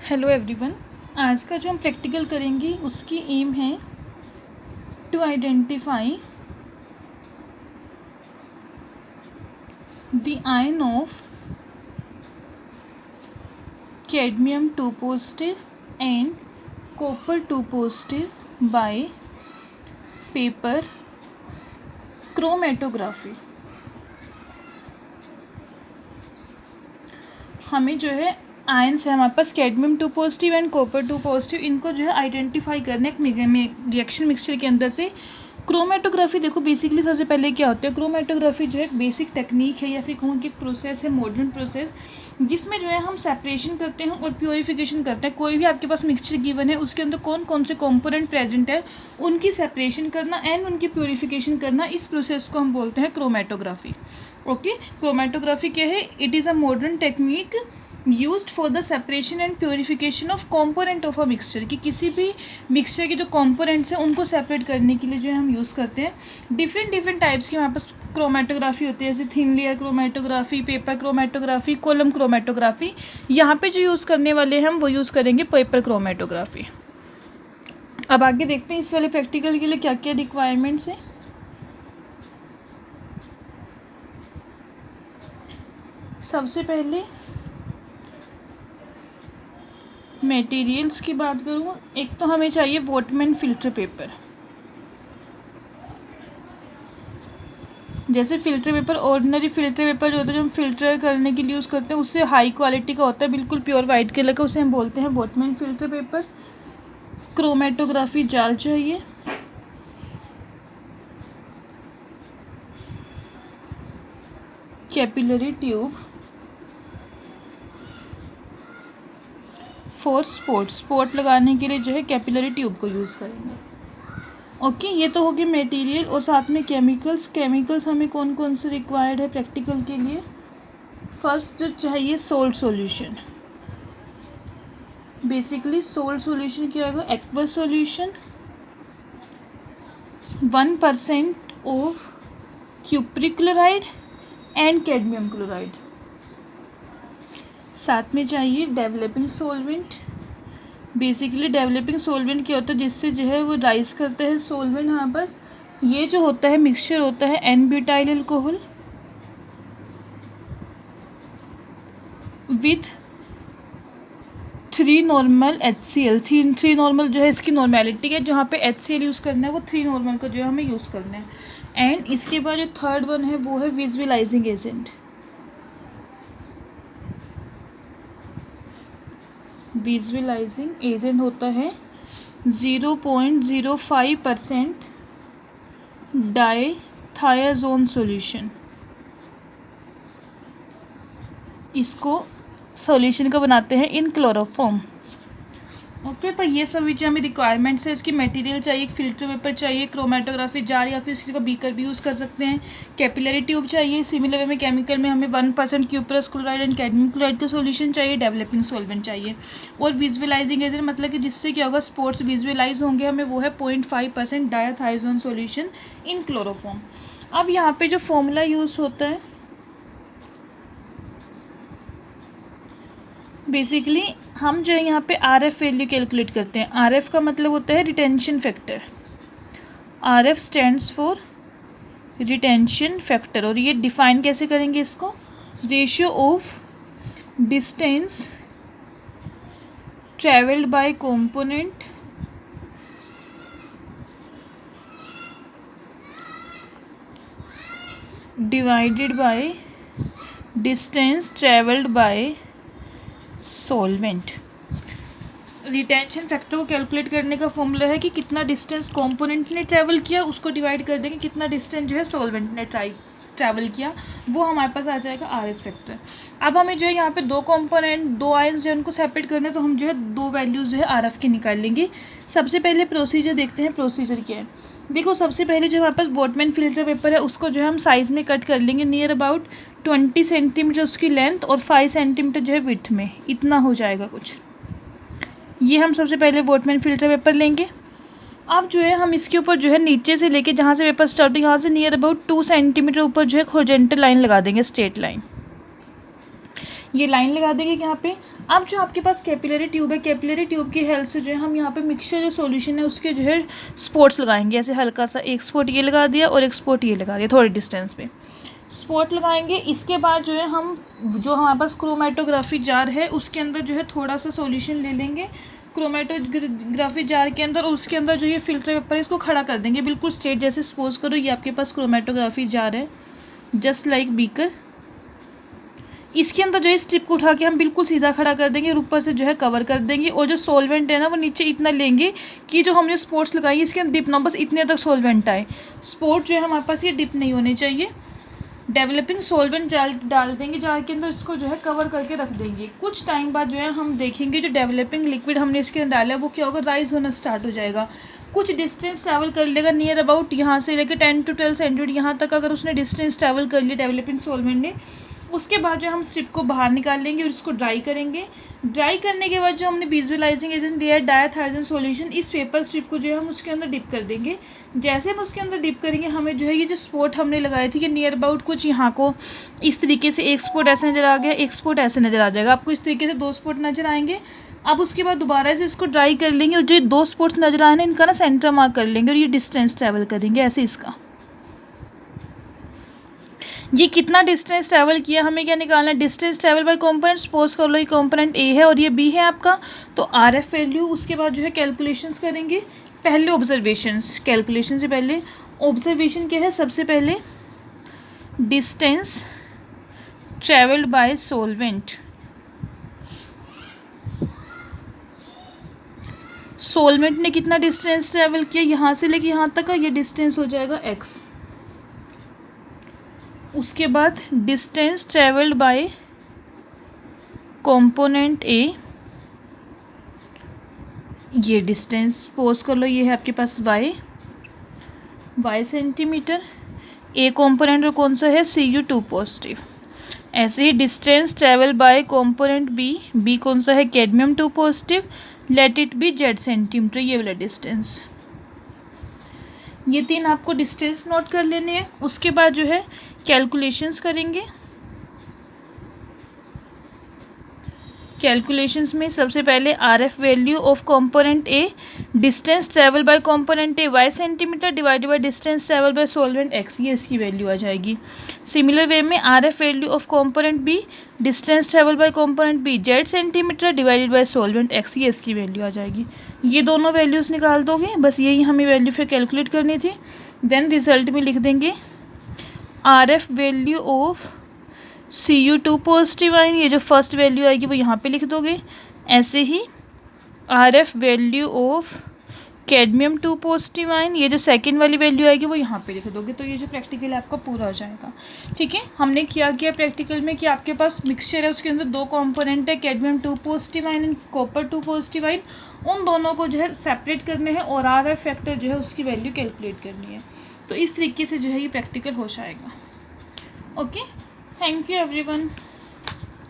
Hello everyone. आज का जो हम प्रैक्टिकल करेंगे उसकी एम है to identify the ion of cadmium 2 positive and copper 2 positive by paper chromatography. हमें जो है आयन्स है हमारे पास cadmium 2 positive and copper 2 positive, इनको जो है आइडेंटिफाई करना एक रिएक्शन मिक्सचर के अंदर से। क्रोमेटोग्राफी देखो बेसिकली सबसे पहले क्या होता है, क्रोमेटोग्राफी जो है एक बेसिक टेक्निक है या फिर कहूँ कि एक प्रोसेस है, मॉडर्न प्रोसेस, जिसमें जो है हम सेपरेशन करते हैं और प्योरीफिकेशन करते हैं। कोई भी आपके पास मिक्सचर गिवन है उसके अंदर कौन कौन से कंपोनेंट प्रेजेंट है उनकी सेपरेशन करना एंड उनकी प्योरीफिकेशन करना, इस प्रोसेस को हम बोलते हैं क्रोमेटोग्राफी। ओके, क्रोमेटोग्राफी क्या है? It is a modern technique used for the separation and purification of component of a mixture, कि किसी भी मिक्सचर के जो कॉम्पोनेंट्स हैं उनको सेपरेट करने के लिए जो है हम यूज़ करते हैं। डिफरेंट टाइप्स की हमारे पास क्रोमेटोग्राफी होती है, जैसे thin layer chromatography, paper chromatography, column chromatography. यहाँ पे जो यूज़ करने वाले हैं हम वो यूज़ करेंगे पेपर क्रोमेटोग्राफी। अब आगे देखते हैं इस वाले प्रैक्टिकल के लिए क्या क्या रिक्वायरमेंट्स हैं। सबसे पहले मटेरियल्स की बात करूँ, एक तो हमें चाहिए वॉटमैन फ़िल्टर पेपर। जैसे filter paper, ordinary filter paper जो होता है जो हम फ़िल्टर करने के लिए यूज़ करते हैं, उससे हाई क्वालिटी का होता है, बिल्कुल प्योर वाइट कलर का, उसे हम बोलते हैं वॉटमैन फ़िल्टर पेपर। क्रोमेटोग्राफी जाल चाहिए, कैपिलरी ट्यूब फॉर स्पॉट लगाने के लिए जो है कैपिलरी ट्यूब को यूज़ करेंगे। ओके, ये तो होगी मटेरियल। और साथ में केमिकल्स हमें कौन कौन से रिक्वायर्ड है प्रैक्टिकल के लिए। फर्स्ट जो चाहिए salt solution. Basically salt solution क्या होगा? Aqua solution 1% of cupric chloride and cadmium chloride. साथ में चाहिए developing solvent. Basically developing solvent क्या होता है, जिससे जो है वो राइज करता है सॉल्वेंट हमारे पास। ये जो होता है मिक्सचर होता है N-butyl alcohol with 3 normal HCl। 3 normal जो है इसकी नॉर्मेलिटी है, जहाँ पे HCl यूज़ करना है वो 3 नॉर्मल का जो है हमें यूज़ करना है। एंड इसके बाद जो थर्ड वन है वो है विजुअलाइजिंग एजेंट। विजुअलाइजिंग एजेंट होता है 0.05% डाईथायाजोन सॉल्यूशन। इसको सॉल्यूशन का बनाते हैं इन क्लोरोफॉर्म। ओके, पर ये सभी जो हमें रिक्वायरमेंट्स है, इसकी मटेरियल चाहिए, फिल्टर पेपर चाहिए, क्रोमेटोग्राफी जार या फिर किसी का बीकर भी यूज़ कर सकते हैं, कैपिलरी ट्यूब चाहिए। सिमिलर वे में केमिकल में हमें 1% cuprous chloride and cadmium chloride का सॉल्यूशन चाहिए, डेवलपिंग सॉल्वेंट चाहिए। और विजुअलाइजिंग एजेंट मतलब कि जिससे क्या होगा स्पॉट्स विजुअलाइज होंगे, हमें वो है 0.5% डाईथायाजोन सॉल्यूशन इन क्लोरोफॉर्म। अब यहाँ पे जो फॉर्मूला यूज़ होता है बेसिकली हम जो है यहाँ पे RF वैल्यू कैलकुलेट करते हैं। RF का मतलब होता है retention factor. RF stands for retention factor. और ये डिफाइन कैसे करेंगे इसको? Ratio of distance travelled by component divided by distance travelled by solvent. Retention factor को कैलकुलेट करने का फॉर्मूला है कि कितना डिस्टेंस कंपोनेंट ने ट्रैवल किया, उसको डिवाइड कर देंगे कितना डिस्टेंस जो है सॉल्वेंट ने ट्रैवल किया, वो हमारे पास आ जाएगा RS फैक्टर। अब हमें जो है यहाँ पे दो कंपोनेंट, दो आयंस जो है उनको सेपरेट करना है, तो हम जो है दो वैल्यूज़ जो है RF के निकाल लेंगे। सबसे पहले प्रोसीजर देखते हैं। प्रोसीजर क्या है? देखो, सबसे पहले जो हमारे पास वॉटमैन फ़िल्टर पेपर है उसको जो है हम साइज़ में कट कर लेंगे, नियर अबाउट 20 सेंटीमीटर उसकी लेंथ और 5 सेंटीमीटर जो है विड्थ में, इतना हो जाएगा कुछ। ये हम सबसे पहले वॉटमैन फ़िल्टर पेपर लेंगे। अब जो है हम इसके ऊपर जो है नीचे से लेके जहाँ से पेपर स्टार्ट हो यहाँ से नियर अबाउट 2 सेंटीमीटर ऊपर जो है हॉरिजॉन्टल लाइन लगा देंगे, स्ट्रेट लाइन। ये लाइन लगा देंगे यहाँ पे। अब जो आपके पास कैपिलरी ट्यूब है, कैपिलरी ट्यूब की हेल्प से जो है हम यहाँ पे मिक्सचर जो सॉल्यूशन है उसके जो है स्पॉट्स लगाएंगे। ऐसे हल्का सा एक स्पॉट ये लगा दिया और एक स्पॉट ये लगा दिया, थोड़ी डिस्टेंस पे स्पॉट लगाएंगे। इसके बाद जो है हम जो हमारे पास क्रोमेटोग्राफी जार है उसके अंदर जो है थोड़ा सा सॉल्यूशन ले लेंगे क्रोमेटोग्राफी जार के अंदर, और उसके अंदर जो ये फिल्टर पेपर है इसको खड़ा कर देंगे बिल्कुल स्ट्रेट। जैसे सपोज करो ये आपके पास क्रोमेटोग्राफी जार है, जस्ट लाइक बीकर। इसके अंदर जो है स्ट्रिप को उठा के हम बिल्कुल सीधा खड़ा कर देंगे और ऊपर से जो है कवर कर देंगे। और जो सॉल्वेंट है ना वो नीचे इतना लेंगे कि जो हमने स्पॉट्स लगाई इसके अंदर डिप ना, बस इतने तक सॉल्वेंट आए। स्पॉट जो है हमारे पास ये डिप नहीं होने चाहिए। डेवलपिंग सॉल्वेंट डाल देंगे जार के अंदर, इसको जो है कवर करके रख देंगे। कुछ टाइम बाद जो है हम देखेंगे जो डेवलपिंग लिक्विड हमने इसके अंदर डाला है वो क्या होगा, राइज होना स्टार्ट हो जाएगा। कुछ डिस्टेंस ट्रैवल कर लेगा, नियर अबाउट यहाँ से लेकर 10 to 12 सेंटीमीटर यहाँ तक अगर उसने डिस्टेंस ट्रैवल कर लिया डेवलपिंग सॉल्वेंट ने। उसके बाद जो हम स्ट्रिप को बाहर निकाल लेंगे और इसको ड्राई करेंगे। ड्राई करने के बाद जो हमने विजुअलाइजिंग एजेंट दिया है डायथाइजन सॉल्यूशन, इस पेपर स्ट्रिप को जो है हम उसके अंदर डिप कर देंगे। जैसे हम उसके अंदर डिप करेंगे हमें जो है ये जो स्पॉट हमने लगाए थे कि नियर अबाउट कुछ यहाँ को इस तरीके से एक स्पॉट ऐसे नज़र आ गया, एक स्पॉट ऐसे नज़र आ जाएगा। आपको इस तरीके से 2 स्पॉट नज़र आएंगे। अब उसके बाद दोबारा से इसको ड्राई कर लेंगे और जो 2 स्पॉट्स नज़र आए ना इनका ना सेंटर मार्क कर लेंगे और ये डिस्टेंस ट्रैवल करेंगे ऐसे इसका। ये कितना डिस्टेंस ट्रैवल किया हमें क्या निकालना है, distance travel by component. Suppose कर लो ये कंपोनेंट ए है और ये बी है आपका, तो आरएफ वैल्यू। उसके बाद जो है कैलकुलेशंस करेंगे। पहले ऑब्जर्वेशंस, कैलकुलेशन से पहले ऑब्जर्वेशन क्या है, सबसे पहले distance travelled bye solvent. Solvent ने कितना डिस्टेंस ट्रैवल किया, यहाँ से लेके यहाँ तक का ये डिस्टेंस हो जाएगा x। उसके बाद distance travelled by component A, ये डिस्टेंस सपोज कर लो ये है आपके पास y सेंटीमीटर। ए कंपोनेंट और कौन सा है Cu2 पॉजिटिव। ऐसे ही distance travel by component B कौन सा है cadmium 2 positive, let it be z centimetre, ये वाला डिस्टेंस। ये 3 आपको डिस्टेंस नोट कर लेने हैं। उसके बाद जो है कैलकुलेशंस करेंगे। कैलकुलेशंस में सबसे पहले RF value of component A, distance travel by component A y centimetre divided by distance travel by solvent x, ये इसकी वैल्यू आ जाएगी। सिमिलर वे में RF value of component B, distance travel by component B z centimetre divided by solvent x, ये इसकी वैल्यू आ जाएगी। ये दोनों वैल्यूज़ निकाल दोगे, बस यही हमें वैल्यू फिर कैलकुलेट करनी थी। देन रिजल्ट में लिख देंगे RF value of Cu2 positive ion, ये जो फर्स्ट वैल्यू आएगी वो यहाँ पे लिख दोगे। ऐसे ही RF value of cadmium 2 positive ion, ये जो सेकंड वाली वैल्यू आएगी वो यहाँ पे लिख दोगे। तो ये जो प्रैक्टिकल आपका पूरा हो जाएगा। ठीक है, हमने क्या किया प्रैक्टिकल में कि आपके पास मिक्सचर है उसके अंदर 2 कंपोनेंट है cadmium 2 positive ion and copper 2 positive ion, उन दोनों को जो है सेपरेट करने हैं और आरएफ फैक्टर जो है उसकी वैल्यू कैलकुलेट करनी है। तो इस तरीके से जो है ये प्रैक्टिकल हो जाएगा। Okay, thank you everyone.